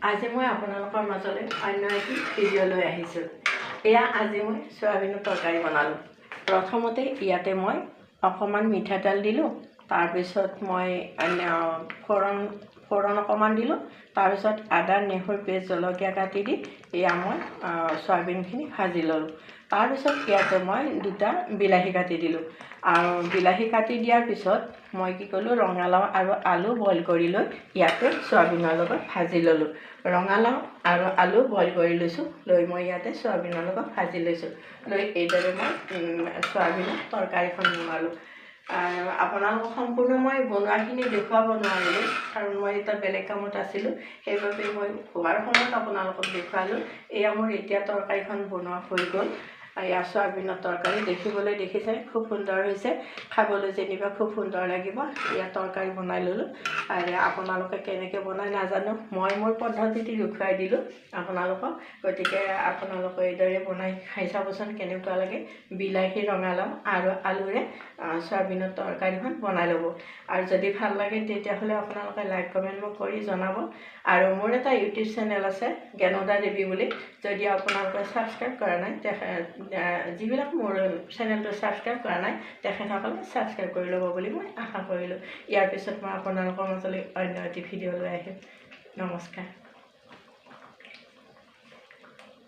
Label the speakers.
Speaker 1: আজি মই আপোনালোকৰ মাজলৈ অন্য এটি ভিডিঅ' লৈ আহিছোঁ। এয়া আজি মই চয়াবিনৰ তৰকাৰী বনালোঁ। প্ৰথমতে ইয়াতে মই অকণমান মিঠাতেল দিলোঁ, তাৰপিছত মই ফোৰণ অকণমান দিলোঁ, তাৰপিছত আদা নহৰু পেষ্ট জলকীয়া কাটি দি এয়া মই চয়াবিনখিনি ভাজি ল'লোঁ। তাৰপিছত ইয়াতে মই 2টা বিলাহী কাটি দিলোঁ আৰু বিলাহী কাটি দিয়াৰ পিছত মই কি কৰিলোঁ, ৰঙালাও আৰু আলু বইল কৰি লৈ ইয়াতে চয়াবিনৰ লগত ভাজি ল'লোঁ। ৰঙালাও আৰু আলু বইল কৰি লৈছোঁ, লৈ মই ইয়াতে চয়াবিনৰ লগত ভাজি লৈছোঁ। লৈ এইদৰে মই চয়াবিনৰ তৰকাৰীখন বনালোঁ। আপোনালোকক সম্পূৰ্ণ মই বনোৱাখিনি দেখুৱাব নোৱাৰিলোঁ, কাৰণ মই এতিয়া বেলেগ কামত আছিলোঁ, সেইবাবে মই হোৱাৰ সময়ত আপোনালোকক দেখুৱালোঁ। এয়া মোৰ এতিয়া তৰকাৰীখন বনোৱা হৈ গ'ল। এয়া চয়াবিনৰ তৰকাৰী দেখিবলৈ দেখিছে খুব সুন্দৰ হৈছে, খাবলৈ যেনিবা খুব সুন্দৰ লাগিব। ইয়াত তৰকাৰী বনাই ল'লোঁ আৰু আপোনালোকে কেনেকৈ বনাই নাজানো, মই মোৰ পদ্ধতিটো দেখুৱাই দিলোঁ আপোনালোকক। গতিকে আপোনালোকে এইদৰে বনাই খাই চাবচোন কেনেকুৱা লাগে। বিলাহী ৰঙালাও আৰু আলুৰে চয়াবিনৰ তৰকাৰীখন বনাই ল'ব। আৰু যদি ভাল লাগে তেতিয়াহ'লে আপোনালোকে লাইক কমেণ্ট মোক কৰি জনাব। আৰু মোৰ এটা ইউটিউব চেনেল আছে জ্ঞানদা দেৱী বুলি, যদি আপোনালোকে ছাবস্ক্ৰাইব কৰা নাই, যিবিলাক মোৰ চেনেলটো ছাবস্ক্ৰাইব কৰা নাই তেখেতসকলে ছাবস্ক্ৰাইব কৰি ল'ব বুলি মই আশা কৰিলোঁ। ইয়াৰ পিছত মই আপোনালোকৰ মাজলৈ অন্য এটি ভিডিঅ' লৈ আহিম। নমস্কাৰ।